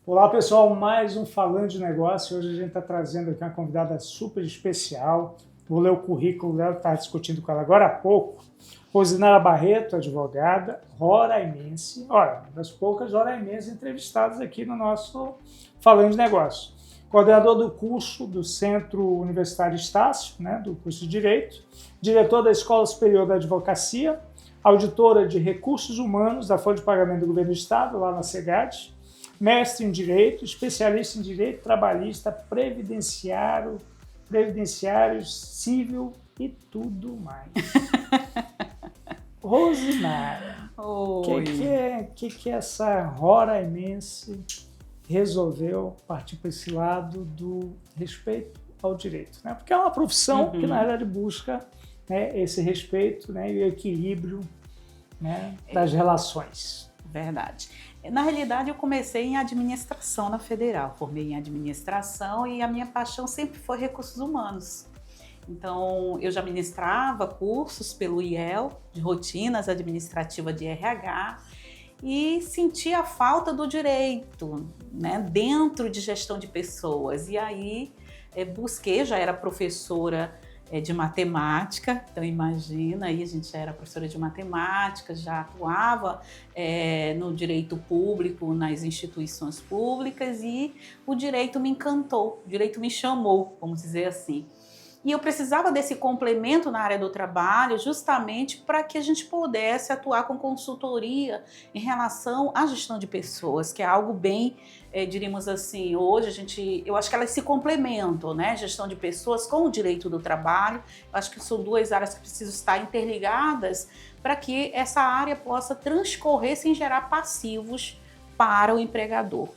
Olá pessoal, mais um Falando de Negócio. Hoje a gente está trazendo aqui uma convidada super especial. Vou ler o currículo dela, estava discutindo com ela agora há pouco. Rosinara Barreto, advogada, roraimense. Olha, uma das poucas roraimenses entrevistadas aqui no nosso Falando de Negócio. Coordenador do curso do Centro Universitário Estácio, do curso de Direito. Diretor da Escola Superior da Advocacia. Auditora de Recursos Humanos da Folha de Pagamento do Governo do Estado, lá na SEGAD. Mestre em Direito, especialista em Direito Trabalhista, Previdenciário, Civil e tudo mais. Rosinara, o que essa roraimense resolveu partir para esse lado do respeito ao direito? Porque é uma profissão que, na verdade, busca esse respeito e o equilíbrio das relações. Verdade. Na realidade, eu comecei em administração na Federal, formei em administração e a minha paixão sempre foi recursos humanos. Então, eu já ministrava cursos pelo IEL, de rotinas administrativas de RH, e sentia a falta do direito, dentro de gestão de pessoas. E aí, busquei, já era professora de matemática, então imagina, aí a gente já era professora de matemática, já atuava no direito público, nas instituições públicas, e o direito me encantou, o direito me chamou, vamos dizer assim. E eu precisava desse complemento na área do trabalho justamente para que a gente pudesse atuar com consultoria em relação à gestão de pessoas, que é algo bem, diríamos assim, hoje eu acho que elas se complementam, gestão de pessoas com o direito do trabalho. Eu acho que são duas áreas que precisam estar interligadas para que essa área possa transcorrer sem gerar passivos para o empregador.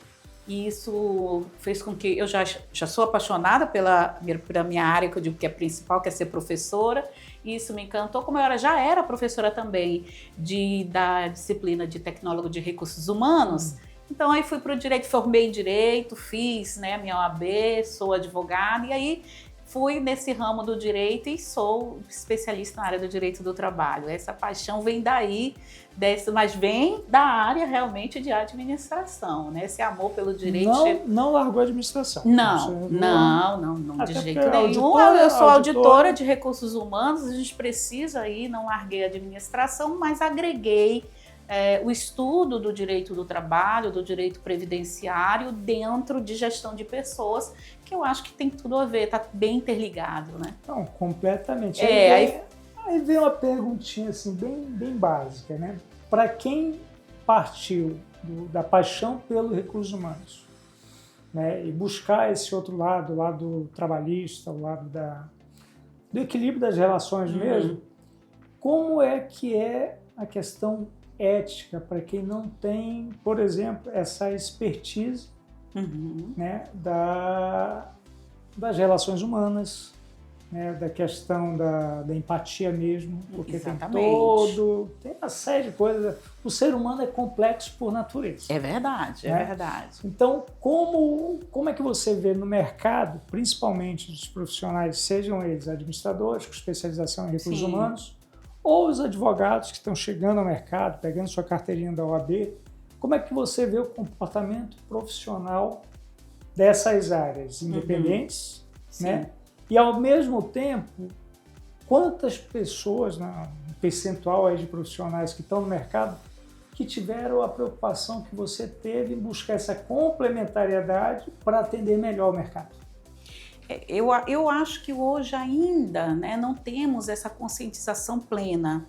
E isso fez com que eu já sou apaixonada pela minha área, que eu digo que é principal, que é ser professora, e isso me encantou, como eu já era professora também da disciplina de tecnólogo de recursos humanos. Então aí fui para o direito, formei em direito, fiz minha OAB, sou advogada, e aí fui nesse ramo do direito e sou especialista na área do direito do trabalho. Essa paixão vem daí, mas vem da área realmente de administração, Esse amor pelo direito. Não largou a administração. Não, de jeito nenhum. Eu sou auditora de recursos humanos, a gente precisa aí, não larguei a administração, mas agreguei o estudo do direito do trabalho, do direito previdenciário dentro de gestão de pessoas, que eu acho que tem tudo a ver, está bem interligado, Não, completamente. Aí vem uma perguntinha assim, bem básica, Para quem partiu da paixão pelos recursos humanos, e buscar esse outro lado, o lado trabalhista, o lado do equilíbrio das relações mesmo, como é que é a questão ética para quem não tem, por exemplo, essa expertise das relações humanas, da questão da empatia mesmo, porque tem uma série de coisas. O ser humano é complexo por natureza. É verdade, é verdade. Então, como é que você vê no mercado, principalmente dos profissionais, sejam eles administradores com especialização em recursos humanos, ou os advogados que estão chegando ao mercado, pegando sua carteirinha da OAB, como é que você vê o comportamento profissional dessas áreas independentes, E ao mesmo tempo, quantas pessoas, um percentual aí de profissionais que estão no mercado, que tiveram a preocupação que você teve em buscar essa complementariedade para atender melhor o mercado? Eu acho que hoje ainda não temos essa conscientização plena,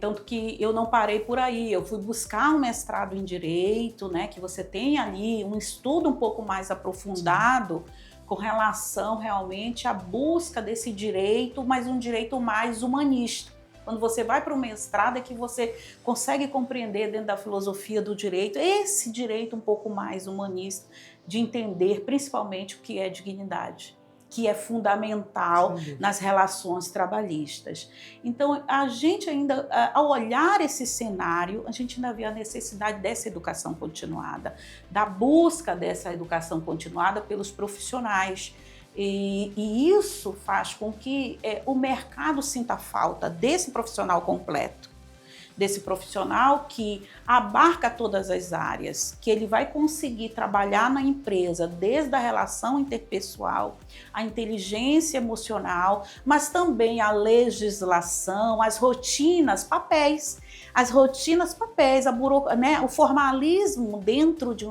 Tanto que eu não parei por aí, eu fui buscar um mestrado em Direito, que você tem ali um estudo um pouco mais aprofundado com relação realmente à busca desse direito, mas um direito mais humanista. Quando você vai para o mestrado é que você consegue compreender dentro da filosofia do direito esse direito um pouco mais humanista, de entender principalmente o que é dignidade, que é fundamental nas relações trabalhistas. Então, a gente ainda, ao olhar esse cenário, a gente ainda vê a necessidade dessa educação continuada, da busca dessa educação continuada pelos profissionais. E isso faz com que o mercado sinta falta desse profissional completo, desse profissional que abarca todas as áreas, que ele vai conseguir trabalhar na empresa desde a relação interpessoal, a inteligência emocional, mas também a legislação, as rotinas, papéis, o formalismo dentro de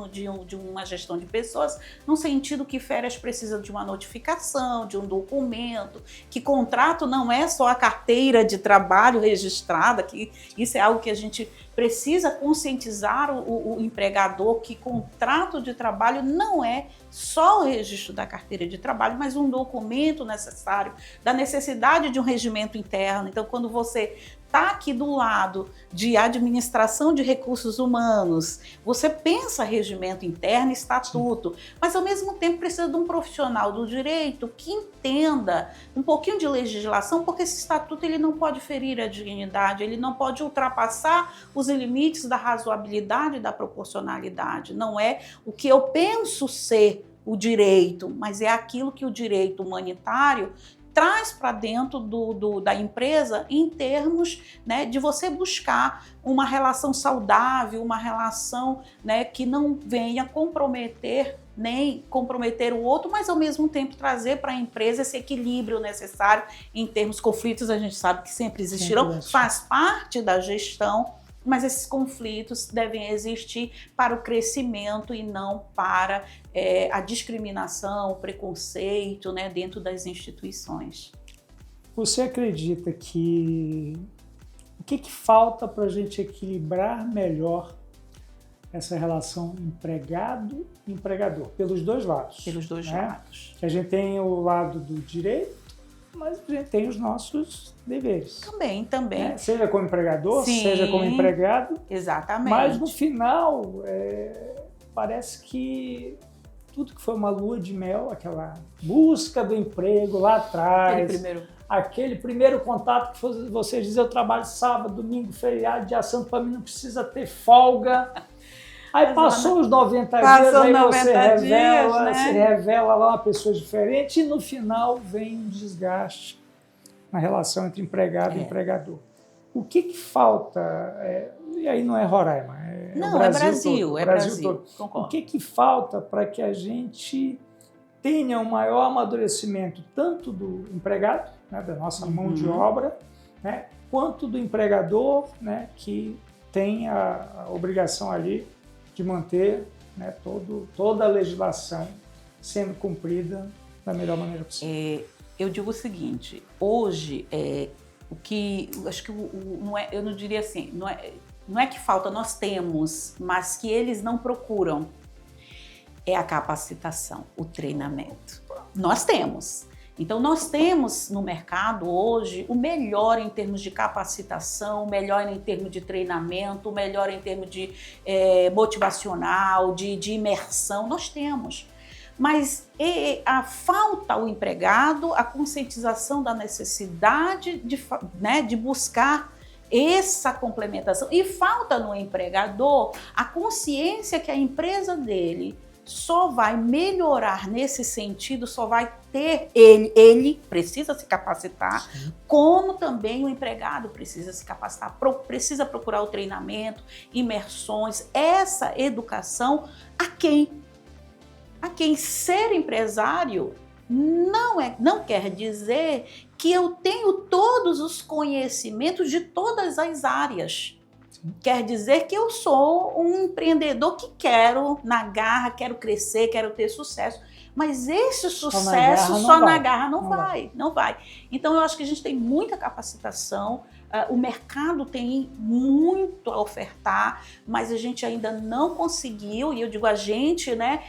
uma gestão de pessoas, no sentido que férias precisa de uma notificação, de um documento, que contrato não é só a carteira de trabalho registrada, que isso é algo que a gente precisa conscientizar o empregador, que contrato de trabalho não é só o registro da carteira de trabalho, mas um documento necessário, da necessidade de um regimento interno. Então, quando você está aqui do lado de administração de recursos humanos, você pensa regimento interno, estatuto, mas ao mesmo tempo precisa de um profissional do direito que entenda um pouquinho de legislação, porque esse estatuto ele não pode ferir a dignidade, ele não pode ultrapassar os limites da razoabilidade e da proporcionalidade. Não é o que eu penso ser o direito, mas é aquilo que o direito humanitário traz para dentro da empresa em termos, né, de você buscar uma relação saudável, uma relação, né, que não venha comprometer nem comprometer o outro, mas ao mesmo tempo trazer para a empresa esse equilíbrio necessário em termos conflitos. A gente sabe que sempre existirão, faz parte da gestão, mas esses conflitos devem existir para o crescimento e não para a discriminação, o preconceito, né, dentro das instituições. Você acredita que o que falta para a gente equilibrar melhor essa relação empregado e empregador? Pelos dois lados. Pelos dois lados. Que a gente tem o lado do direito, mas a gente tem os nossos deveres. Também. Né? Seja como empregador, sim, seja como empregado. Exatamente. Mas no final, parece que tudo que foi uma lua de mel, aquela busca do emprego lá atrás, aquele primeiro contato que você diz, eu trabalho sábado, domingo, feriado, dia santo, para mim não precisa ter folga. Aí passou os 90 dias, aí você revela lá uma pessoa diferente e no final vem um desgaste na relação entre empregado e empregador. O que falta? E aí não é Roraima, é Brasil. Todo. O que falta para que a gente tenha um maior amadurecimento tanto do empregado, né, da nossa mão de obra, né, quanto do empregador, né, que tem a obrigação ali de manter, né, toda a legislação sendo cumprida da melhor maneira possível? Eu digo o seguinte, hoje, acho que eu não diria assim, não é que falta, nós temos, mas que eles não procuram, é a capacitação, o treinamento. Nós temos. Então, nós temos no mercado hoje o melhor em termos de capacitação, o melhor em termos de treinamento, o melhor em termos de motivacional, de imersão, nós temos. Mas falta ao empregado a conscientização da necessidade de buscar essa complementação. E falta no empregador a consciência que a empresa dele só vai melhorar nesse sentido, só vai ter ele precisa se capacitar, sim, como também o empregado precisa se capacitar, precisa procurar o treinamento, imersões, essa educação a quem ser empresário não quer dizer que eu tenho todos os conhecimentos de todas as áreas. Quer dizer que eu sou um empreendedor que quero, na garra, quero crescer, quero ter sucesso. Mas esse sucesso só na garra não vai. Então, eu acho que a gente tem muita capacitação, o mercado tem muito a ofertar, mas a gente ainda não conseguiu, e eu digo a gente, né,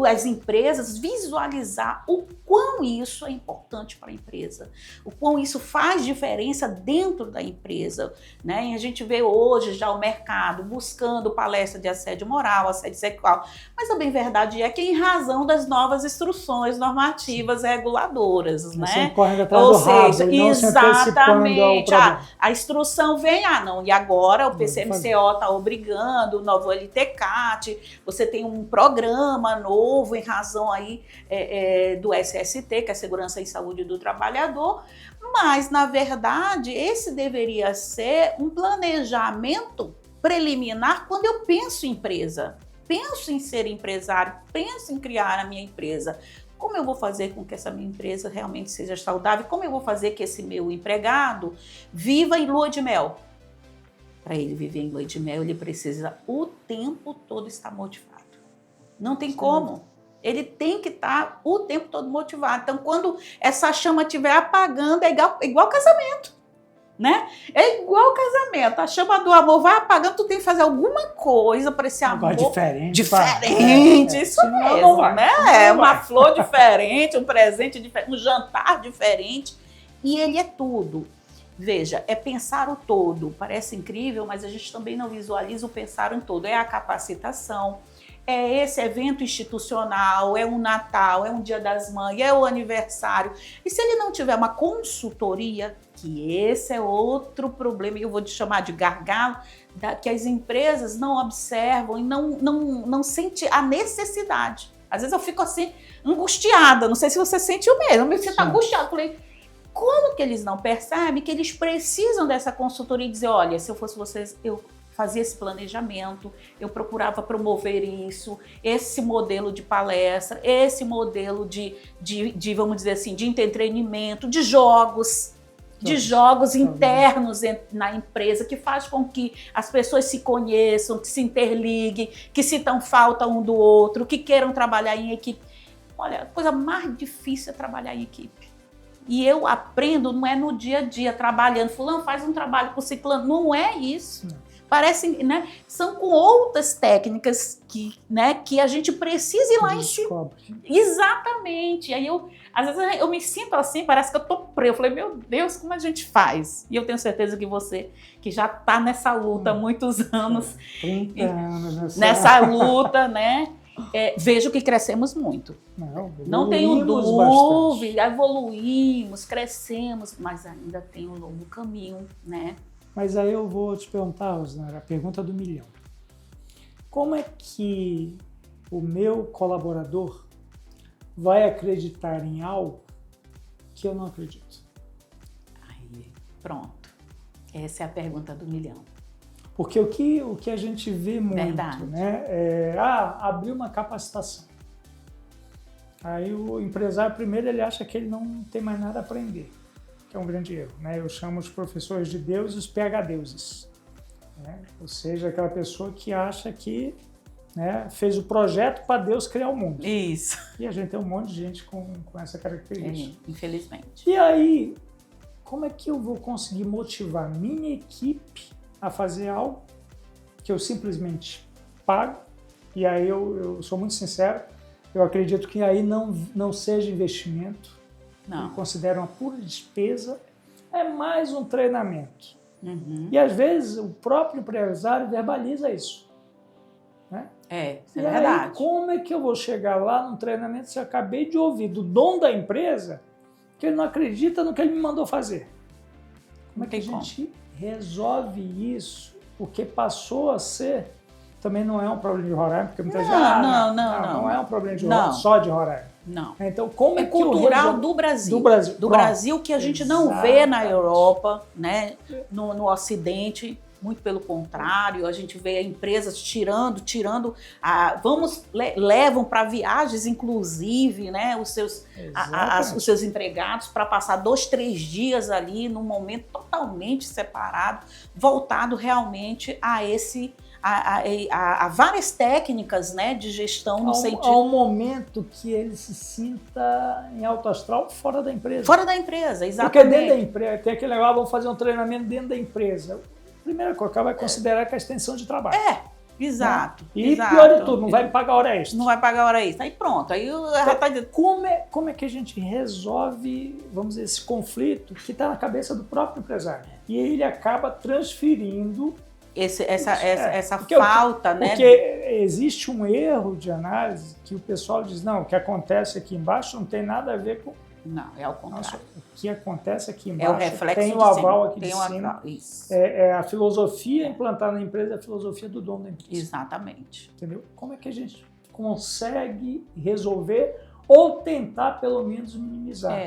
as empresas visualizar o quão isso é importante para a empresa, o quão isso faz diferença dentro da empresa, né? E a gente vê hoje já o mercado buscando palestra de assédio moral, assédio sexual, mas a bem verdade é que em razão das novas instruções normativas reguladoras, né? Ou seja, exatamente, a instrução vem, e agora o PCMCO está obrigando, o novo LTCAT, você tem um programa programa novo em razão aí do SST, que é a Segurança e Saúde do Trabalhador, mas, na verdade, esse deveria ser um planejamento preliminar quando eu penso em empresa, penso em ser empresário, penso em criar a minha empresa. Como eu vou fazer com que essa minha empresa realmente seja saudável? Como eu vou fazer que esse meu empregado viva em lua de mel? Para ele viver em lua de mel, ele precisa o tempo todo estar motivado. Não tem como. Ele tem que estar o tempo todo motivado. Então, quando essa chama estiver apagando, é igual casamento, né? É igual casamento. A chama do amor vai apagando, tu tem que fazer alguma coisa para esse amor diferente. Diferente, isso mesmo, né? Uma flor diferente, um presente diferente, um jantar diferente. E ele é tudo. Veja, é pensar o todo. Parece incrível, mas a gente também não visualiza o pensar em todo. É a capacitação, é esse evento institucional, é um Natal, é um Dia das Mães, é o aniversário. E se ele não tiver uma consultoria, que esse é outro problema, e eu vou te chamar de gargalo, que as empresas não observam e não sentem a necessidade. Às vezes eu fico assim, angustiada, não sei se você sente o mesmo, eu me sinto angustiada. Falei, como que eles não percebem que eles precisam dessa consultoria e dizer, olha, se eu fosse vocês, eu fazia esse planejamento, eu procurava promover isso, esse modelo de palestra, esse modelo de vamos dizer assim, de entretenimento, de jogos internos na empresa, que faz com que as pessoas se conheçam, que se interliguem, que sintam falta um do outro, que queiram trabalhar em equipe. Olha, a coisa mais difícil é trabalhar em equipe. E eu aprendo, não é no dia a dia, trabalhando, fulano faz um trabalho com ciclano, não é isso. Parecem, né? São com outras técnicas que a gente precisa ir lá em cima. Exatamente. Aí às vezes eu me sinto assim, parece que eu tô presa. Eu falei, meu Deus, como a gente faz? E eu tenho certeza que você, que já está nessa luta há muitos anos, 30 anos nessa luta, né? Vejo que crescemos muito. Não tenho dúvida, evoluímos, crescemos, mas ainda tem um longo caminho, né? Mas aí eu vou te perguntar, Rosnara, a pergunta do milhão. Como é que o meu colaborador vai acreditar em algo que eu não acredito? Aí, pronto. Essa é a pergunta do milhão. Porque o que a gente vê muito, verdade, né? Abriu uma capacitação. Aí o empresário, primeiro, ele acha que ele não tem mais nada a aprender, que é um grande erro, né? Eu chamo os professores de Deus os PhDeuses, né? Ou seja, aquela pessoa que acha que, né, fez o projeto para Deus criar o mundo. Isso. E a gente tem um monte de gente com essa característica. Infelizmente. E aí, como é que eu vou conseguir motivar minha equipe a fazer algo que eu simplesmente pago? E aí eu sou muito sincero, eu acredito que aí não seja investimento. Não. Eu considero uma pura despesa, é mais um treinamento. Uhum. E às vezes o próprio empresário verbaliza isso, né? Isso é e verdade. aí, como é que eu vou chegar lá num treinamento se eu acabei de ouvir do dono da empresa que ele não acredita no que ele me mandou fazer? Como é que a gente resolve isso? Porque passou a ser, também não é um problema de Roraima, porque muita gente não é um problema só de Roraima. Não. Então, como é que cultural do Brasil. Do Brasil, que a gente não vê na Europa, né? No Ocidente, muito pelo contrário, a gente vê empresas tirando, levam para viagens, inclusive, né? Os seus empregados para passar 2, 3 dias ali num momento totalmente separado, voltado realmente a várias técnicas, né, de gestão no sentido... Há um momento que ele se sinta em alto astral fora da empresa. Fora da empresa, exatamente. Porque dentro da empresa, tem aquele negócio, vamos fazer um treinamento dentro da empresa. Primeira coisa, vai considerar que é a extensão de trabalho. Exato. Né? E pior de tudo, não vai me pagar hora extra. Não vai pagar hora extra. Aí pronto, aí como é que a gente resolve, vamos dizer, esse conflito que está na cabeça do próprio empresário? E ele acaba transferindo essa falta, né? Porque existe um erro de análise que o pessoal diz, não, o que acontece aqui embaixo não tem nada a ver com... Não, é o contrário. Nossa, o que acontece aqui embaixo é o reflexo tem o aval aqui de cima. cima. Isso. É a filosofia implantada na empresa, é a filosofia do dono da empresa. Exatamente. Entendeu? Como é que a gente consegue resolver ou tentar, pelo menos, minimizar.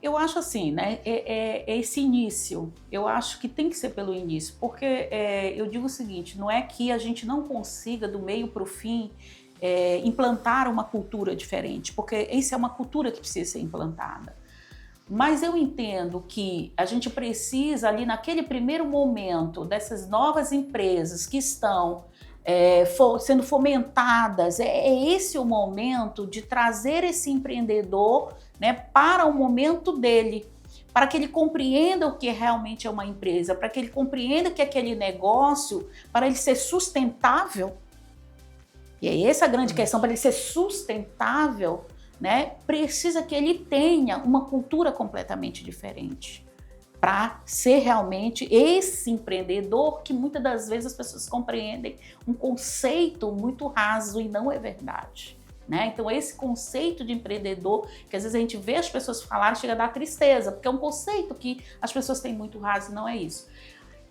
Eu acho assim, né? Esse início. Eu acho que tem que ser pelo início, porque eu digo o seguinte: não é que a gente não consiga, do meio para o fim, implantar uma cultura diferente, porque isso é uma cultura que precisa ser implantada. Mas eu entendo que a gente precisa, ali naquele primeiro momento, dessas novas empresas que estão sendo fomentadas, esse o momento de trazer esse empreendedor, né, para o momento dele, para que ele compreenda o que realmente é uma empresa, para que ele compreenda que aquele negócio, para ele ser sustentável, e é essa a grande questão, para ele ser sustentável, né, precisa que ele tenha uma cultura completamente diferente, para ser realmente esse empreendedor que muitas das vezes as pessoas compreendem um conceito muito raso e não é verdade, né? Então esse conceito de empreendedor, que às vezes a gente vê as pessoas falarem, chega a dar tristeza, porque é um conceito que as pessoas têm muito raso e não é isso.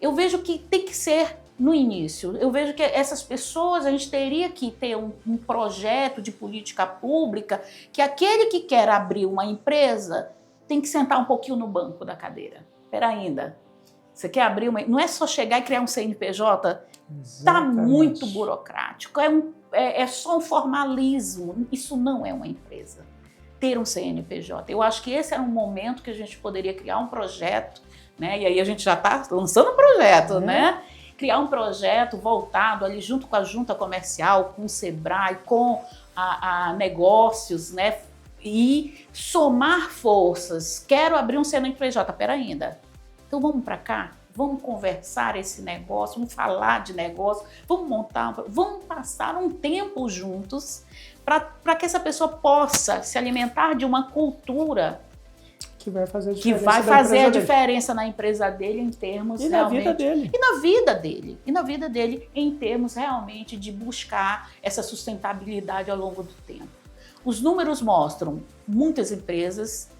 Eu vejo que tem que ser no início. Eu vejo que essas pessoas, a gente teria que ter um projeto de política pública, que aquele que quer abrir uma empresa tem que sentar um pouquinho no banco da cadeira. Espera ainda. Você quer abrir uma... Não é só chegar e criar um CNPJ. Está muito burocrático. É só um formalismo. Isso não é uma empresa. Ter um CNPJ. Eu acho que esse era um momento que a gente poderia criar um projeto, né? E aí a gente já está lançando um projeto, né? Criar um projeto voltado ali junto com a junta comercial, com o Sebrae, com a negócios, né? E somar forças. Quero abrir um CNPJ, pera ainda. Então vamos para cá, vamos conversar esse negócio, vamos falar de negócio, vamos passar um tempo juntos para que essa pessoa possa se alimentar de uma cultura que vai fazer a diferença na empresa dele em termos e realmente... na vida dele. E na vida dele em termos realmente de buscar essa sustentabilidade ao longo do tempo. Os números mostram muitas empresas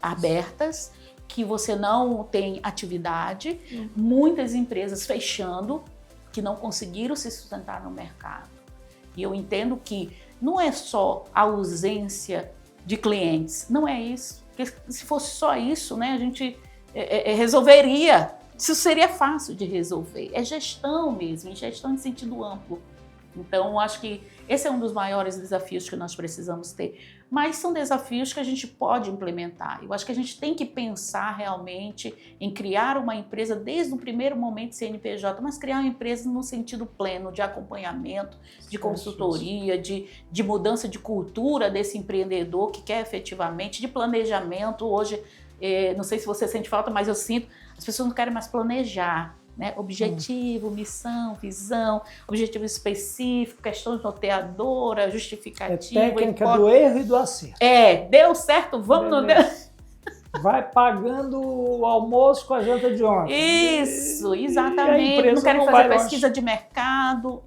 abertas, que você não tem atividade, muitas empresas fechando, que não conseguiram se sustentar no mercado. E eu entendo que não é só a ausência de clientes, não é isso. Porque se fosse só isso, né, a gente resolveria. Isso seria fácil de resolver. É gestão mesmo, gestão em sentido amplo. Então, acho que esse é um dos maiores desafios que nós precisamos ter. Mas são desafios que a gente pode implementar. Eu acho que a gente tem que pensar realmente em criar uma empresa desde o primeiro momento de CNPJ, mas criar uma empresa no sentido pleno de acompanhamento, de consultoria, de mudança de cultura desse empreendedor que quer efetivamente, de planejamento. Hoje, não sei se você sente falta, mas eu sinto, as pessoas não querem mais planejar. Né? Objetivo, missão, visão, objetivo específico, questões noteadoras, justificativa. É técnica do erro e do acerto. Deu certo, vamos no... Vai pagando o almoço com a janta de ontem. Isso, exatamente. Não querem fazer pesquisa de mercado,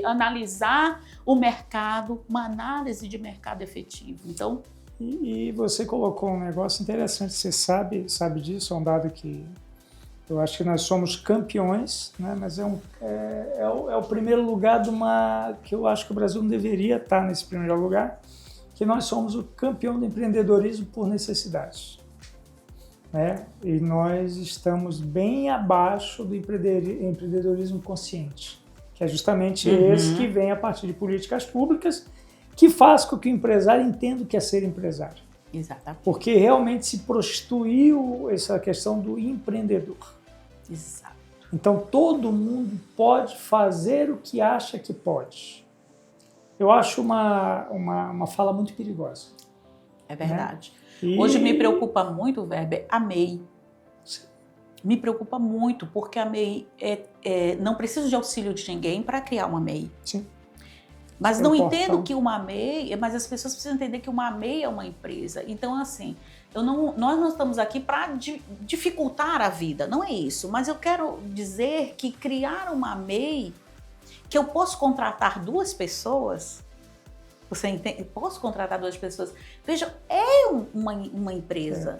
analisar o mercado, uma análise de mercado efetivo. Então... E você colocou um negócio interessante, você sabe disso, é um dado que... Eu acho que nós somos campeões, né? Mas é o primeiro lugar que eu acho que o Brasil não deveria estar nesse primeiro lugar, que nós somos o campeão do empreendedorismo por necessidade. Né? E nós estamos bem abaixo do empreendedorismo consciente, que é justamente esse que vem a partir de políticas públicas que faz com que o empresário entenda o que é ser empresário. Exatamente. Porque realmente se prostituiu essa questão do empreendedor. Exato. Então todo mundo pode fazer o que acha que pode. Eu acho uma fala muito perigosa. É verdade. Né? Hoje me preocupa muito, Weber, a MEI. Sim. Me preocupa muito, porque a MEI não precisa de auxílio de ninguém para criar uma MEI. Sim. Mas não entendo que uma MEI, mas as pessoas precisam entender que uma MEI é uma empresa. Então, assim, nós não estamos aqui para dificultar a vida, não é isso. Mas eu quero dizer que criar uma MEI, que eu posso contratar 2 pessoas, você entende? Posso contratar 2 pessoas. Veja, é uma empresa.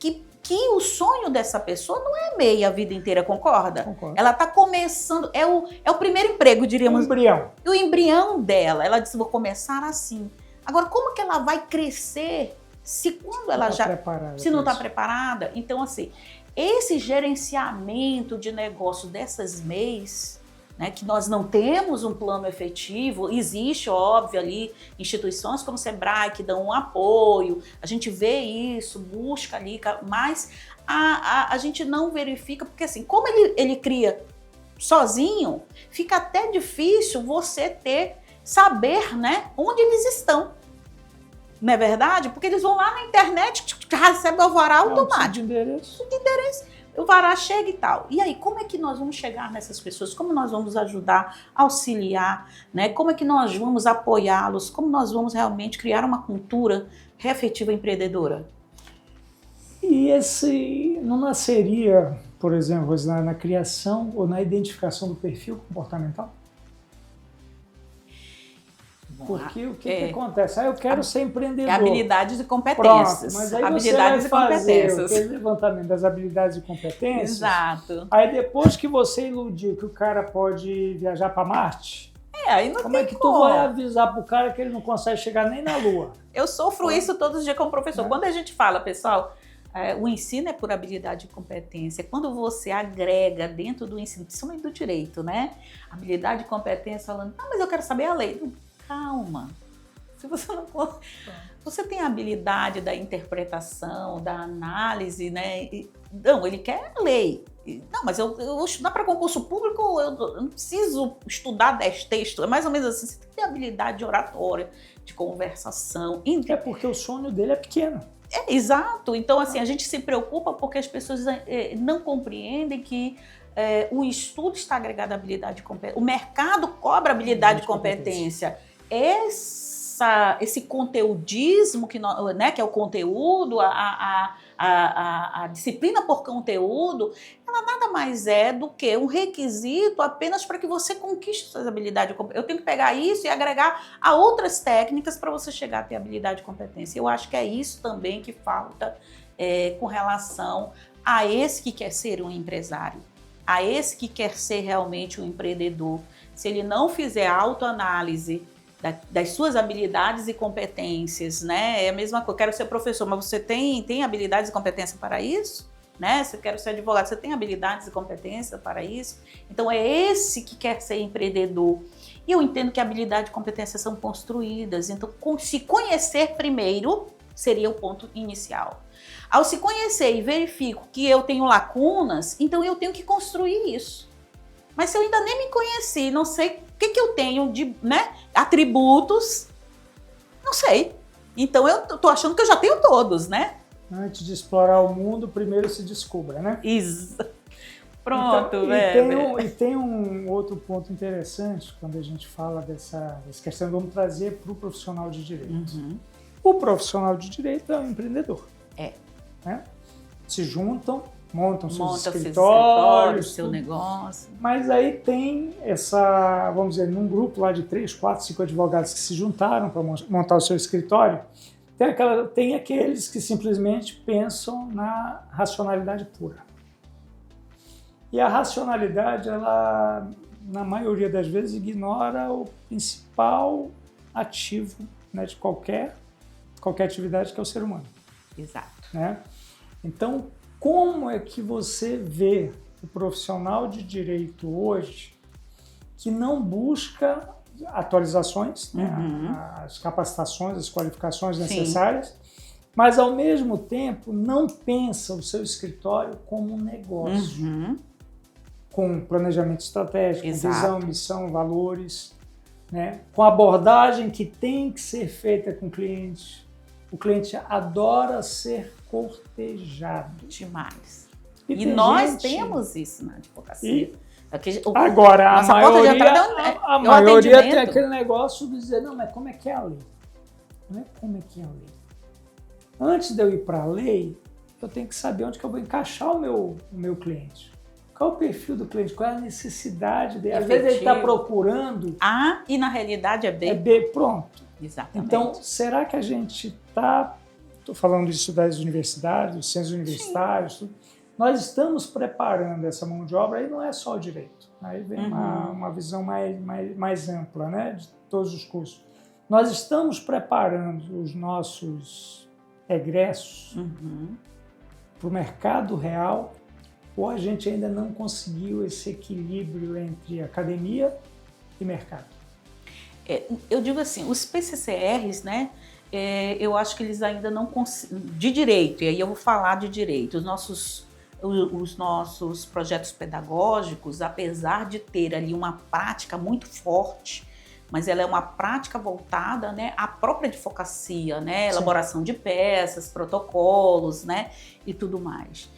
que o sonho dessa pessoa não é MEI a vida inteira, concorda? Concordo. Ela está começando, é o primeiro emprego, diríamos. O embrião. O embrião dela, ela disse, vou começar assim. Agora, como que ela vai crescer se quando ela já... Se não está preparada? Então, assim, esse gerenciamento de negócio dessas MEIs, né, que nós não temos um plano efetivo, existe, óbvio, ali instituições como o Sebrae que dão um apoio, a gente vê isso, busca ali, mas a gente não verifica, porque assim, como ele cria sozinho, fica até difícil você saber, né, onde eles estão. Não é verdade? Porque eles vão lá na internet, recebe o alvará automático. De endereço. O vará chega e tal. E aí, como é que nós vamos chegar nessas pessoas? Como nós vamos ajudar, auxiliar, né? Como é que nós vamos apoiá-los? Como nós vamos realmente criar uma cultura reafetiva empreendedora? E esse não nasceria, por exemplo, na criação ou na identificação do perfil comportamental? Porque o que acontece? Eu quero ser empreendedor. É habilidades e competências. Pronto, mas aí habilidades você vai fazer competências. o levantamento das habilidades e competências. Exato. Aí depois que você iludiu que o cara pode viajar para Marte, aí não como é que tu vai avisar pro cara que ele não consegue chegar nem na Lua? Eu sofro isso todos os dias como professor. Quando a gente fala, pessoal, o ensino é por habilidade e competência. Quando você agrega dentro do ensino, principalmente do direito, né? Habilidade e competência, falando, mas eu quero saber a lei. Calma. Se você não... Você tem a habilidade da interpretação, da análise, né? Não, ele quer a lei. Não, mas eu vou estudar para concurso público, eu não preciso estudar 10 textos. É mais ou menos assim. Você tem que ter habilidade de oratória, de conversação. É porque o sonho dele é pequeno. Exato. Então, assim, a gente se preocupa porque as pessoas não compreendem que o estudo está agregado à habilidade e competência. O mercado cobra habilidade e competência. Esse conteudismo, que é o conteúdo, a disciplina por conteúdo, ela nada mais é do que um requisito apenas para que você conquiste suas habilidades. Eu tenho que pegar isso e agregar a outras técnicas para você chegar a ter habilidade e competência. Eu acho que é isso também que falta com relação a esse que quer ser um empresário, a esse que quer ser realmente um empreendedor. Se ele não fizer autoanálise das suas habilidades e competências, né? É a mesma coisa, eu quero ser professor, mas você tem habilidades e competência para isso? Né? Se eu quero ser advogado, você tem habilidades e competência para isso? Então é esse que quer ser empreendedor. E eu entendo que habilidade e competência são construídas, então se conhecer primeiro seria o ponto inicial. Ao se conhecer e verifico que eu tenho lacunas, então eu tenho que construir isso. Mas se eu ainda nem me conheci, não sei o que eu tenho de atributos, não sei. Então eu tô achando que eu já tenho todos, né? Antes de explorar o mundo, primeiro se descubra, né? Isso. Pronto, então, e tem um outro ponto interessante quando a gente fala dessa questão, vamos trazer para o profissional de direito. Uhum. O profissional de direito é um empreendedor. Né? Se juntam, montam seus escritórios, seu negócio. Mas aí tem vamos dizer, num grupo lá de 3, 4, 5 advogados que se juntaram para montar o seu escritório, tem aqueles que simplesmente pensam na racionalidade pura. E a racionalidade, ela, na maioria das vezes, ignora o principal ativo, né, de qualquer atividade, que é o ser humano. Exato. Né? Então, como é que você vê o profissional de direito hoje que não busca atualizações, né, as capacitações, as qualificações necessárias, mas ao mesmo tempo não pensa o seu escritório como um negócio, com planejamento estratégico, visão, missão, valores, né, com abordagem que tem que ser feita com o cliente. O cliente adora ser cortejado. Demais. E nós temos isso na advocacia. Agora, a maioria tem aquele negócio de dizer, não, mas como é que é a lei? Não é como é que é a lei. Antes de eu ir para a lei, eu tenho que saber onde que eu vou encaixar o meu cliente. Qual é o perfil do cliente? Qual é a necessidade dele? Às vezes ele está procurando... A e na realidade é B. É B, pronto. Exatamente. Então, será que a gente está estou falando isso das universidades, dos centros universitários, tudo, nós estamos preparando essa mão de obra, aí não é só o direito, aí vem uma visão mais ampla, né, de todos os cursos. Nós estamos preparando os nossos egressos para o mercado real, ou a gente ainda não conseguiu esse equilíbrio entre academia e mercado? Eu digo assim, os PCCRs, né, eu acho que eles ainda não conseguem, de direito, e aí eu vou falar de direito, os nossos projetos pedagógicos, apesar de ter ali uma prática muito forte, mas ela é uma prática voltada, né, à própria advocacia, né, elaboração de peças, protocolos, né, e tudo mais.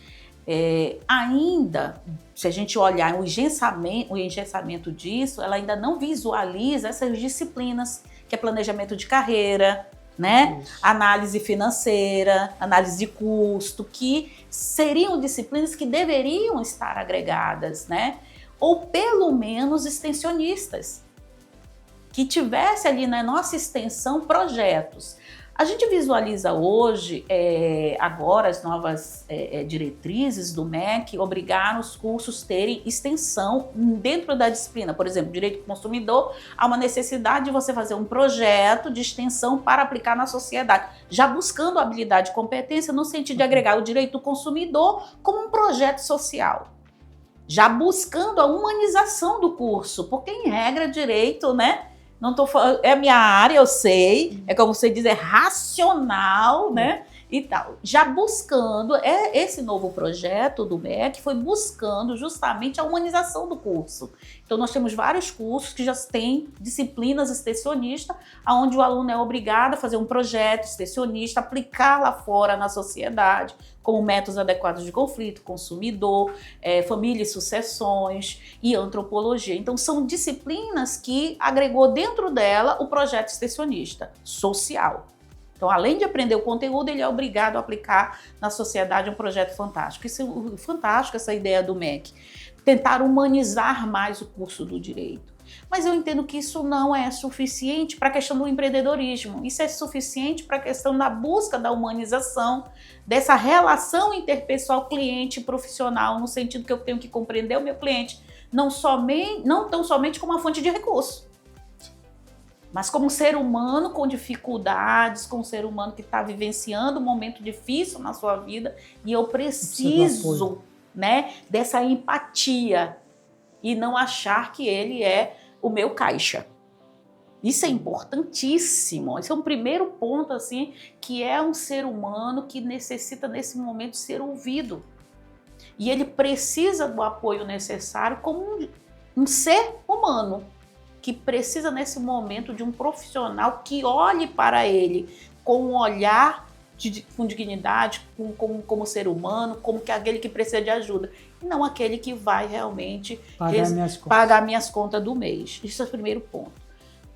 Ainda, se a gente olhar o engessamento disso, ela ainda não visualiza essas disciplinas, que é planejamento de carreira, né? Análise financeira, análise de custo, que seriam disciplinas que deveriam estar agregadas, né? Ou pelo menos extensionistas, que tivesse ali na nossa extensão projetos. A gente visualiza hoje, agora as novas diretrizes do MEC obrigaram os cursos terem extensão dentro da disciplina. Por exemplo, direito do consumidor, há uma necessidade de você fazer um projeto de extensão para aplicar na sociedade, já buscando habilidade e competência no sentido de agregar o direito do consumidor como um projeto social. Já buscando a humanização do curso, porque em regra direito, né? Não tô falando, é a minha área, eu sei, é como você diz, é racional, né, e tal. Já buscando, esse novo projeto do MEC foi buscando justamente a humanização do curso. Então nós temos vários cursos que já têm disciplinas extensionistas, onde o aluno é obrigado a fazer um projeto extensionista, aplicar lá fora na sociedade, como métodos adequados de conflito, consumidor, família e sucessões e antropologia. Então são disciplinas que agregou dentro dela o projeto extensionista social. Então, além de aprender o conteúdo, ele é obrigado a aplicar na sociedade um projeto fantástico. Isso é fantástico, essa ideia do MEC. Tentar humanizar mais o curso do direito. Mas eu entendo que isso não é suficiente para a questão do empreendedorismo. Isso é suficiente para a questão da busca da humanização, dessa relação interpessoal cliente e profissional, no sentido que eu tenho que compreender o meu cliente, não tão somente como uma fonte de recurso, mas como um ser humano com dificuldades, com um ser humano que está vivenciando um momento difícil na sua vida, e eu preciso, né, dessa empatia e não achar que ele é o meu caixa. Isso é importantíssimo. Esse é um primeiro ponto, assim, que é um ser humano que necessita nesse momento ser ouvido. E ele precisa do apoio necessário como um ser humano, que precisa nesse momento de um profissional que olhe para ele com um olhar com dignidade, como ser humano, como que aquele que precisa de ajuda, e não aquele que vai realmente pagar minhas contas do mês. Isso é o primeiro ponto.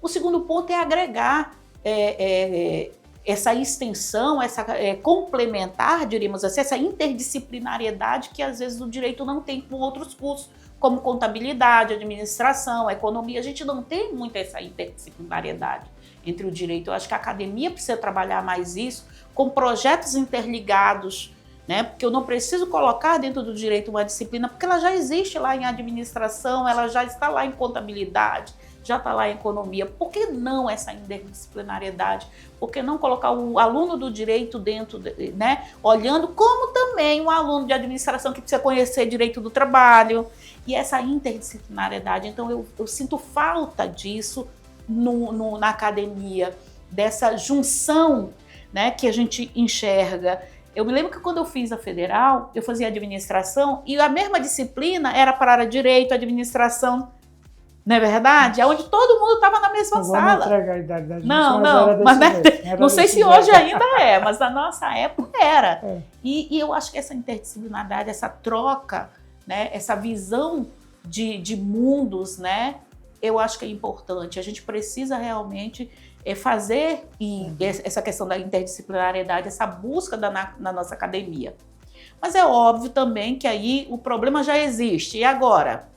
O segundo ponto é agregar essa extensão, complementar, diríamos assim, essa interdisciplinariedade que às vezes o direito não tem com outros cursos, como contabilidade, administração, economia. A gente não tem muito essa interdisciplinariedade entre o direito. Eu acho que a academia precisa trabalhar mais isso, com projetos interligados, né? Porque eu não preciso colocar dentro do direito uma disciplina, porque ela já existe lá em administração, ela já está lá em contabilidade, já está lá em economia. Por que não essa interdisciplinariedade? Por que não colocar o aluno do direito dentro, né? Olhando como também um aluno de administração que precisa conhecer direito do trabalho, e essa interdisciplinariedade. Então eu sinto falta disso na academia, dessa junção, né, que a gente enxerga. Eu me lembro que quando eu fiz a federal, eu fazia administração e a mesma disciplina era para direito, administração, não é verdade? Onde todo mundo estava na mesma sala. Vamos entregar a idade da gente, mas não sei se hoje ainda é, mas na nossa época era. E eu acho que essa interdisciplinaridade, essa troca, né, essa visão de mundos, né, eu acho que é importante. A gente precisa realmente fazer essa questão da interdisciplinariedade, essa busca na nossa academia. Mas é óbvio também que aí o problema já existe. E agora?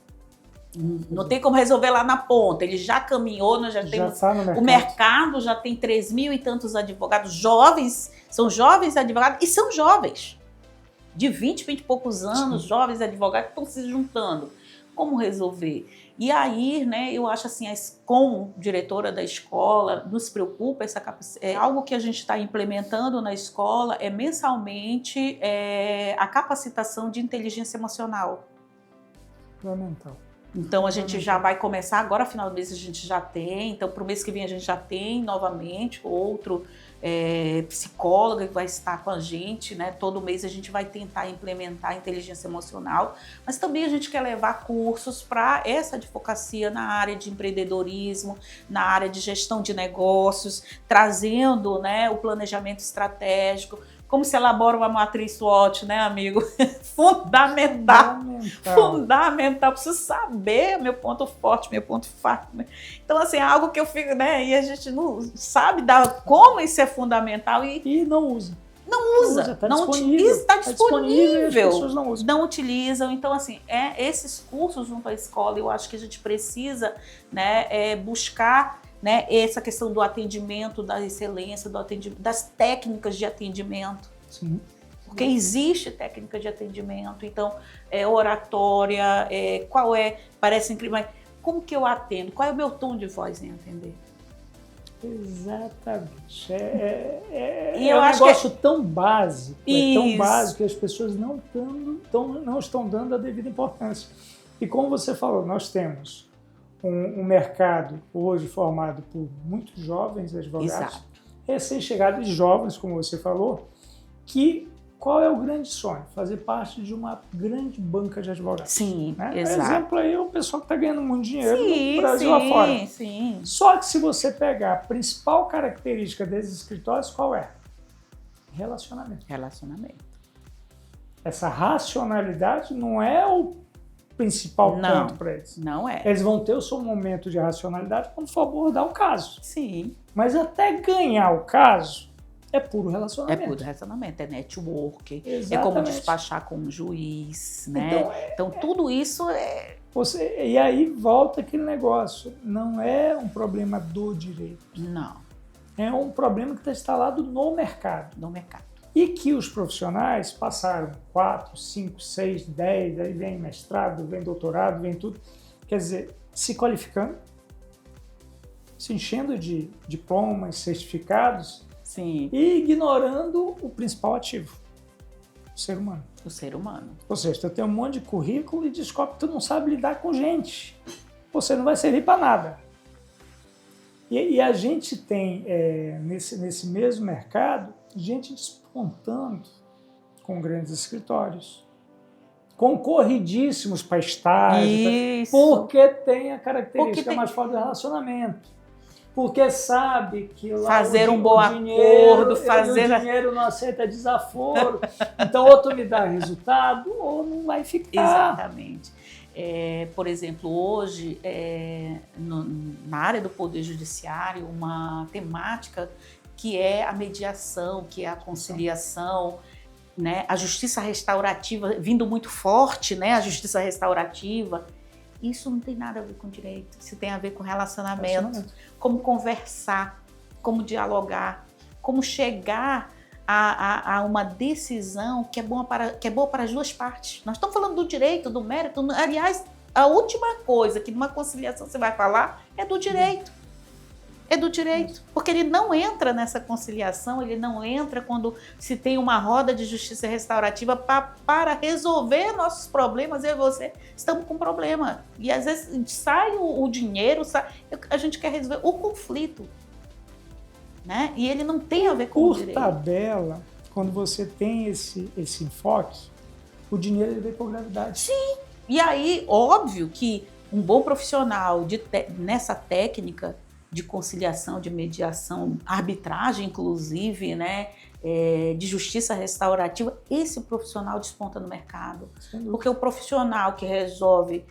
Não tem como resolver lá na ponta. Ele já caminhou, nós já temos. Tá no mercado. O mercado já tem 3.000 e tantos advogados jovens, são jovens advogados e são jovens. De 20 e poucos anos, jovens advogados que estão se juntando. Como resolver? E aí, né, eu acho assim, como diretora da escola, nos preocupa essa capacidade. É algo que a gente está implementando na escola, mensalmente a capacitação de inteligência emocional. Fundamental. Então a gente já vai começar, agora final do mês a gente já tem, então para o mês que vem a gente já tem novamente outro psicólogo que vai estar com a gente, né? Todo mês a gente vai tentar implementar a inteligência emocional, mas também a gente quer levar cursos para essa advocacia na área de empreendedorismo, na área de gestão de negócios, trazendo, né, o planejamento estratégico. Como se elabora uma matriz SWOT, né, amigo? Fundamental. Preciso saber meu ponto forte, meu ponto fraco. Né? Então, assim, é algo que eu fico, né? E a gente não sabe como isso é fundamental. E não usa. Não usa. Tá não disponível. Está disponível. E as pessoas não usam. Não utilizam. Então, assim, esses cursos junto à escola, eu acho que a gente precisa, né, buscar, né, essa questão do atendimento, da excelência, do atendimento, das técnicas de atendimento. Sim. Porque existe técnica de atendimento, então, oratória, parece incrível, mas como que eu atendo? Qual é o meu tom de voz em atender? Exatamente. E eu um acho negócio tão básico, tão básico que as pessoas não estão dando a devida importância. E como você falou, nós temos um mercado hoje formado por muitos jovens advogados, recém-chegados e jovens, como você falou, que qual é o grande sonho? Fazer parte de uma grande banca de advogados. Sim, né? exato. Por exemplo, aí é o pessoal que está ganhando muito dinheiro no Brasil afora. Sim. Só que se você pegar a principal característica desses escritórios, qual é? Relacionamento. Essa racionalidade não é o principal ponto para eles. Não é. Eles vão ter o seu momento de racionalidade quando for abordar o caso. Sim. Mas até ganhar o caso é puro relacionamento. É network, Exatamente. É como despachar com um juiz, né? Então tudo isso e aí volta aquele negócio, não é um problema do direito. Não. É um problema que está instalado no mercado. E que os profissionais passaram 4, 5, 6, 10, aí vem mestrado, vem doutorado, vem tudo. Quer dizer, se qualificando, se enchendo de diplomas, certificados, sim, e ignorando o principal ativo, o ser humano. Ou seja, tu tem um monte de currículo e descobre que tu não sabe lidar com gente. Você não vai servir para nada. E a gente tem, nesse mesmo mercado, gente despontando com grandes escritórios, concorridíssimos para estágio, porque tem a característica mais forte do relacionamento. Porque sabe que lá fazer um bom acordo, o dinheiro não aceita desaforo, então ou tu me dá resultado ou não vai ficar. Exatamente. Por exemplo, hoje, na área do Poder Judiciário, uma temática que é a mediação, que é a conciliação, né? A justiça restaurativa, vindo muito forte, né? A justiça restaurativa. Isso não tem nada a ver com direito, isso tem a ver com relacionamento. Como conversar, como dialogar, como chegar a uma decisão que é boa para as duas partes. Nós estamos falando do direito, do mérito. Aliás, a última coisa que numa conciliação você vai falar é do direito. É do direito, porque ele não entra nessa conciliação, ele não entra quando se tem uma roda de justiça restaurativa para resolver nossos problemas. Eu e você estamos com problema. E às vezes sai o dinheiro, a gente quer resolver o conflito. Né? E ele não tem a ver com o direito. Por tabela, quando você tem esse enfoque, o dinheiro ele vem por gravidade. Sim. E aí, óbvio que um bom profissional nessa técnica de conciliação, de mediação, arbitragem, inclusive, né, de justiça restaurativa, esse profissional desponta no mercado. Porque o profissional que resolve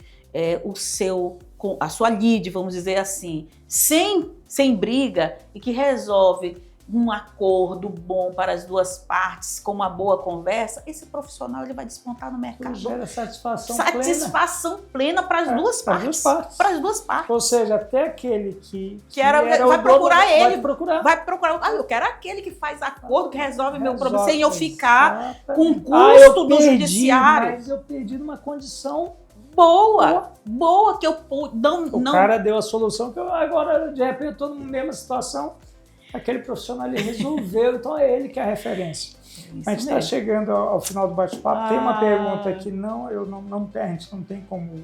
a sua lide, vamos dizer assim, sem briga, e que resolve um acordo bom para as duas partes, com uma boa conversa, esse profissional ele vai despontar no mercado. Gera satisfação plena para as duas partes. Para as duas partes. Ou seja, até aquele que vai procurar ele. Vai procurar. Eu quero aquele que faz acordo, que resolve meu problema, sem eu ficar com custo do judiciário. Mas eu perdi numa condição boa, que eu não... O cara deu a solução, que eu agora, de repente, estou na mesma situação. Aquele profissional ele resolveu, então é ele que é a referência. A gente está chegando ao final do bate-papo. Tem uma pergunta que a gente não tem como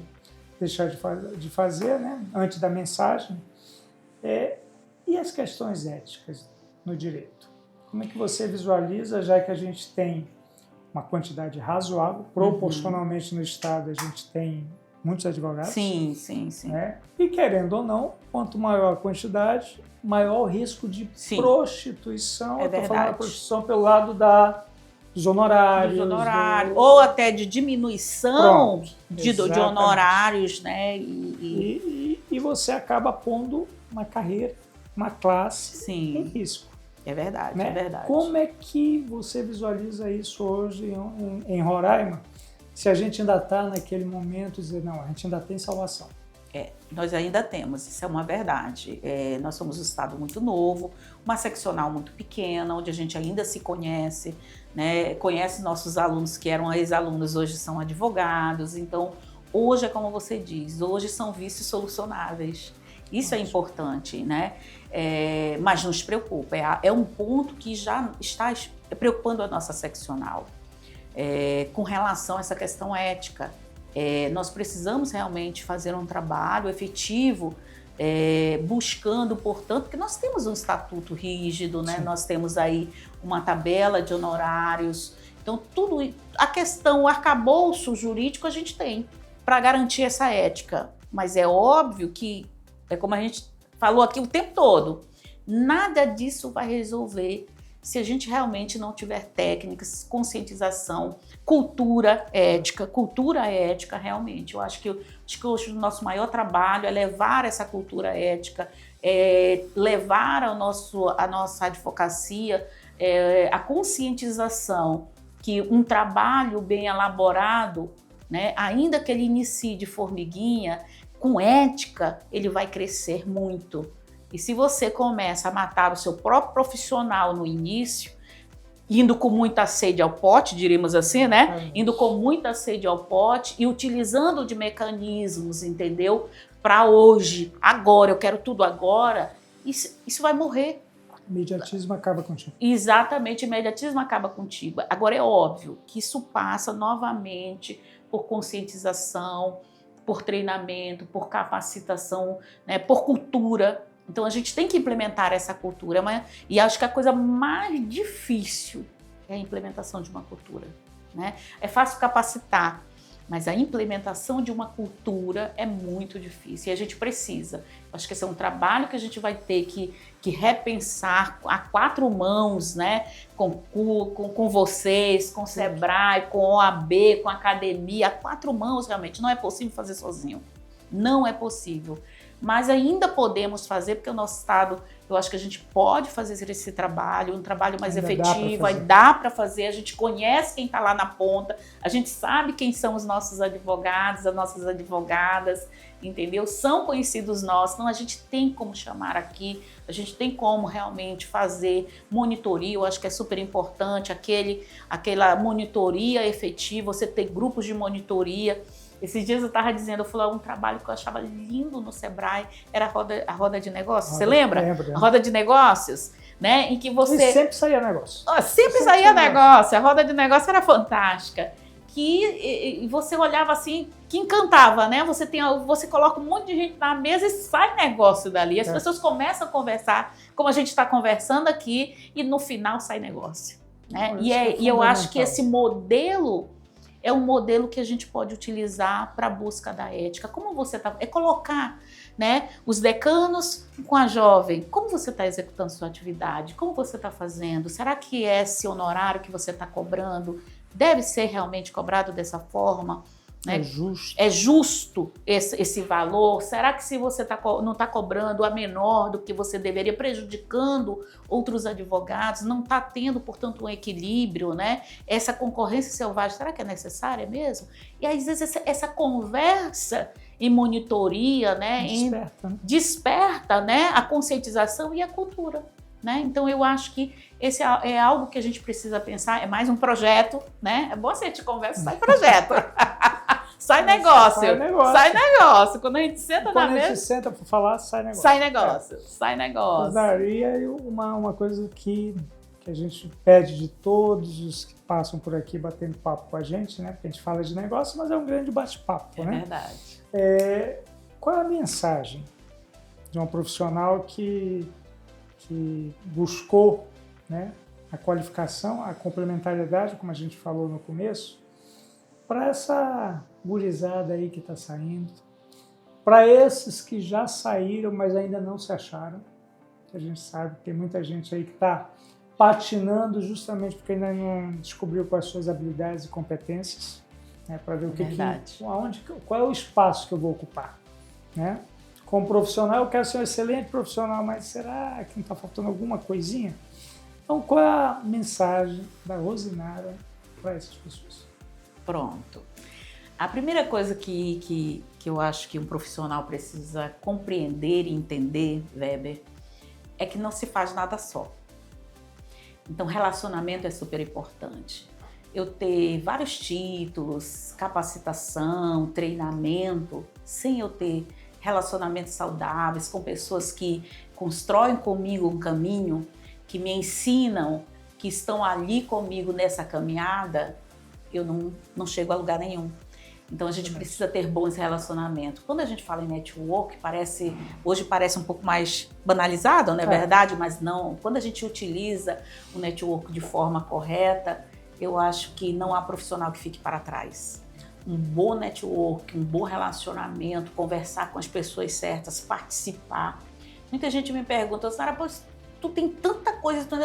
deixar de fazer, né? Antes da mensagem. E as questões éticas no direito? Como é que você visualiza, já que a gente tem uma quantidade razoável, proporcionalmente no Estado a gente tem muitos advogados? Sim. Né? E querendo ou não, quanto maior a quantidade, maior o risco de prostituição. É verdade. Estou falando da prostituição pelo lado dos honorários. Ou até de diminuição de honorários, né? E você acaba pondo uma carreira, uma classe em risco. É verdade, né? É verdade. Como é que você visualiza isso hoje em Roraima? Se a gente ainda está naquele momento de dizer, não, a gente ainda tem salvação. Nós ainda temos, isso é uma verdade. Nós somos um estado muito novo, uma seccional muito pequena, onde a gente ainda se conhece, né? Conhece nossos alunos que eram ex-alunos, hoje são advogados. Então, hoje é como você diz, hoje são vícios solucionáveis. Isso é importante, né? Mas nos preocupa, é um ponto que já está preocupando a nossa seccional. Com relação a essa questão ética, nós precisamos realmente fazer um trabalho efetivo, buscando, portanto, porque nós temos um estatuto rígido, né? Nós temos aí uma tabela de honorários, então a questão, o arcabouço jurídico a gente tem para garantir essa ética, mas é óbvio que, como a gente falou aqui o tempo todo, nada disso vai resolver se a gente realmente não tiver técnicas, conscientização, cultura ética realmente. Eu acho que hoje o nosso maior trabalho é levar essa cultura ética, levar a nossa advocacia, a conscientização que um trabalho bem elaborado, né, ainda que ele inicie de formiguinha, com ética, ele vai crescer muito. E se você começa a matar o seu próprio profissional no início, indo com muita sede ao pote, diríamos assim, né? Indo com muita sede ao pote e utilizando de mecanismos, entendeu? Para hoje, agora, eu quero tudo agora, isso vai morrer. O imediatismo acaba contigo. Exatamente, o imediatismo acaba contigo. Agora, é óbvio que isso passa novamente por conscientização, por treinamento, por capacitação, né, por cultura. Então, a gente tem que implementar essa cultura. E acho que a coisa mais difícil é a implementação de uma cultura, né? É fácil capacitar, mas a implementação de uma cultura é muito difícil. E a gente precisa. Acho que esse é um trabalho que a gente vai ter que repensar a quatro mãos, né? Com vocês, com o Sebrae, com a OAB, com a academia. A quatro mãos, realmente. Não é possível fazer sozinho. Não é possível. Mas ainda podemos fazer, porque o nosso estado, eu acho que a gente pode fazer esse trabalho, um trabalho mais efetivo, dá para fazer, a gente conhece quem está lá na ponta, a gente sabe quem são os nossos advogados, as nossas advogadas, entendeu? São conhecidos nossos, então a gente tem como chamar aqui, a gente tem como realmente fazer monitoria, eu acho que é super importante, aquela monitoria efetiva, você ter grupos de monitoria. Esses dias eu estava dizendo, eu falei, um trabalho que eu achava lindo no Sebrae, era a roda de negócios, você lembra? Lembro. A roda de negócios, né? Em que você... E sempre saía negócio. Sempre saía negócio, a roda de negócio era fantástica. E você olhava assim, que encantava, né? Você coloca um monte de gente na mesa e sai negócio dali. As pessoas começam a conversar, como a gente está conversando aqui, e no final sai negócio, né? E eu acho que esse modelo... é um modelo que a gente pode utilizar para a busca da ética. Como você está... É colocar, né, os decanos com a jovem. Como você está executando sua atividade? Como você está fazendo? Será que esse honorário que você está cobrando deve ser realmente cobrado dessa forma? né? É justo. É justo esse valor? Será que se você não está cobrando a menor do que você deveria, prejudicando outros advogados, não está tendo, portanto, um equilíbrio, né? Essa concorrência selvagem, será que é necessária mesmo? E às vezes essa conversa e monitoria, né, desperta, né, a conscientização e a cultura. Né? Então eu acho que esse é algo que a gente precisa pensar, é mais um projeto, né? É bom se a gente conversa, sai projeto. Sai negócio. Sai negócio. Quando a gente senta na mesa... Quando a gente senta para falar, sai negócio. Sai negócio. Sai negócio. E aí uma coisa que a gente pede de todos os que passam por aqui batendo papo com a gente, né? Porque a gente fala de negócio, mas é um grande bate-papo, né? É verdade. Qual é a mensagem de uma profissional que buscou, né, a qualificação, a complementariedade, como a gente falou no começo, para essa gurizada aí que está saindo, para esses que já saíram, mas ainda não se acharam, a gente sabe que tem muita gente aí que está patinando justamente porque ainda não descobriu quais são as suas habilidades e competências, né, para ver qual é o espaço que eu vou ocupar, né? Como profissional, eu quero ser um excelente profissional, mas será que não está faltando alguma coisinha? Então, qual é a mensagem da Rosinara para essas pessoas? Pronto. A primeira coisa que eu acho que um profissional precisa compreender e entender, Weber, é que não se faz nada só. Então, relacionamento é super importante. Eu ter vários títulos, capacitação, treinamento, sem eu ter relacionamentos saudáveis com pessoas que constroem comigo um caminho, que me ensinam, que estão ali comigo nessa caminhada, eu não chego a lugar nenhum. Então a gente precisa ter bons relacionamentos. Quando a gente fala em network, hoje parece um pouco mais banalizado, não é verdade? Mas não. Quando a gente utiliza o network de forma correta, eu acho que não há profissional que fique para trás. Um bom network, um bom relacionamento, conversar com as pessoas certas, participar. Muita gente me pergunta, Sara, tu tem tanta coisa, tu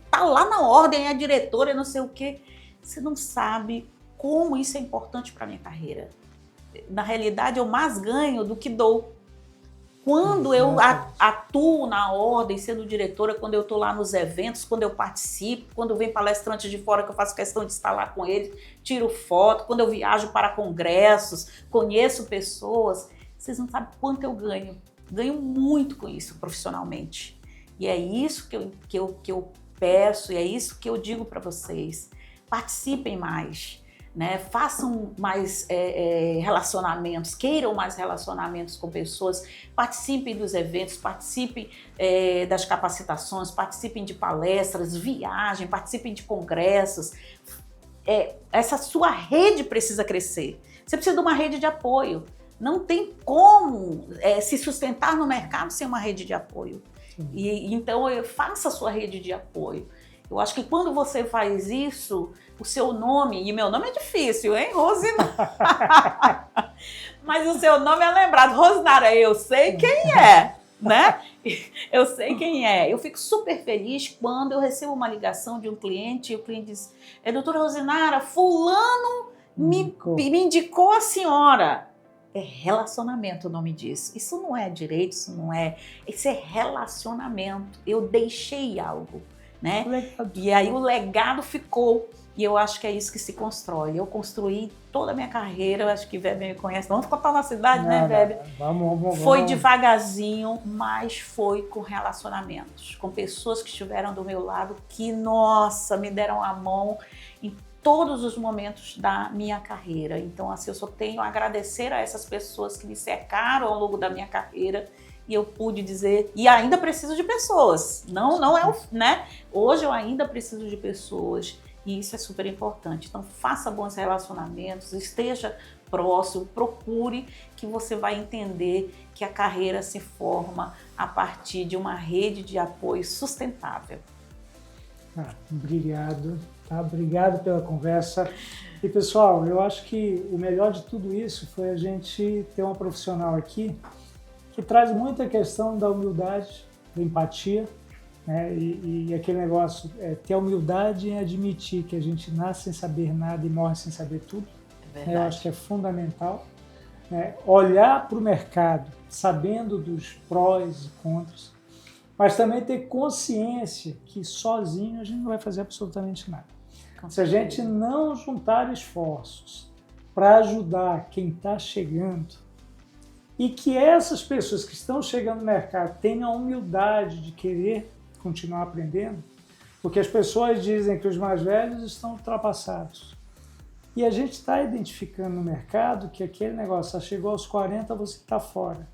tá lá na ordem, é a diretora, não sei o quê. Você não sabe como isso é importante para a minha carreira. Na realidade, eu mais ganho do que dou. Quando eu atuo na ordem, sendo diretora, quando eu estou lá nos eventos, quando eu participo, quando vem palestrantes de fora que eu faço questão de estar lá com eles, tiro foto, quando eu viajo para congressos, conheço pessoas, vocês não sabem quanto eu ganho. Ganho muito com isso profissionalmente. E é isso que eu peço, e é isso que eu digo para vocês. Participem mais. Né? Façam mais relacionamentos, queiram mais relacionamentos com pessoas, participem dos eventos, participem das capacitações, participem de palestras, viajem, participem de congressos. Essa sua rede precisa crescer. Você precisa de uma rede de apoio. Não tem como se sustentar no mercado sem uma rede de apoio. Então, faça a sua rede de apoio. Eu acho que quando você faz isso, o seu nome, e meu nome é difícil, hein, Rosinara? Mas o seu nome é lembrado. Rosinara, eu sei quem é, né? Eu sei quem é. Eu fico super feliz quando eu recebo uma ligação de um cliente e o cliente diz, doutora Rosinara, fulano me indicou a senhora. É relacionamento o nome disso. Isso não é direito, isso é relacionamento. Eu deixei algo. Né? E aí o legado ficou, e eu acho que é isso que se constrói. Eu construí toda a minha carreira, eu acho que Weber me conhece, vamos contar na cidade, né, Weber? Vamos. Foi devagarzinho, mas foi com relacionamentos, com pessoas que estiveram do meu lado, que, nossa, me deram a mão em todos os momentos da minha carreira. Então, assim, eu só tenho a agradecer a essas pessoas que me cercaram ao longo da minha carreira. E eu pude dizer, e ainda preciso de pessoas, não é, né? Hoje eu ainda preciso de pessoas e isso é super importante. Então faça bons relacionamentos, esteja próximo, procure, que você vai entender que a carreira se forma a partir de uma rede de apoio sustentável. Obrigado, tá? Obrigado pela conversa. E pessoal, eu acho que o melhor de tudo isso foi a gente ter uma profissional aqui que traz muita questão da humildade, da empatia, né? E aquele negócio, ter a humildade em admitir que a gente nasce sem saber nada e morre sem saber tudo. Verdade. Eu acho que é fundamental, né? Olhar para o mercado sabendo dos prós e contras, mas também ter consciência que sozinho a gente não vai fazer absolutamente nada. Se a gente não juntar esforços para ajudar quem está chegando e que essas pessoas que estão chegando no mercado tenham a humildade de querer continuar aprendendo, porque as pessoas dizem que os mais velhos estão ultrapassados. E a gente está identificando no mercado que aquele negócio, chegou aos 40, você está fora.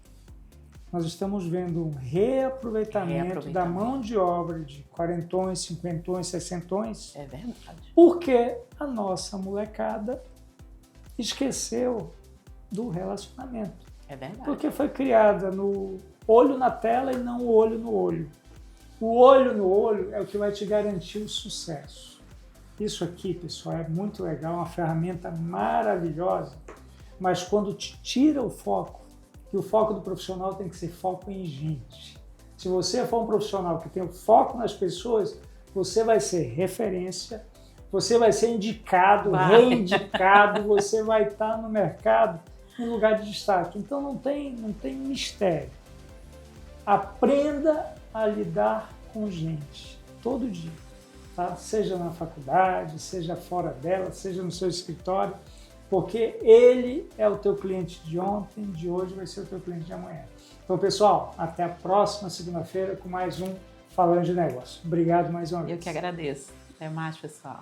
Nós estamos vendo um reaproveitamento da mão de obra de quarentões, cinquentões, sessentões. É verdade. Porque a nossa molecada esqueceu do relacionamento. É verdade. Porque foi criada no olho na tela e não o olho no olho. O olho no olho é o que vai te garantir o sucesso. Isso aqui, pessoal, é muito legal, uma ferramenta maravilhosa, mas quando te tira o foco, que o foco do profissional tem que ser foco em gente. Se você for um profissional que tem o foco nas pessoas, você vai ser referência, você vai ser indicado, reindicado, você vai estar no mercado em lugar de destaque. Então não tem mistério. Aprenda a lidar com gente, todo dia. Tá? Seja na faculdade, seja fora dela, seja no seu escritório, porque ele é o teu cliente de ontem, de hoje vai ser o teu cliente de amanhã. Então, pessoal, até a próxima segunda-feira com mais um Falando de Negócio. Obrigado mais uma vez. Eu que agradeço. Até mais, pessoal.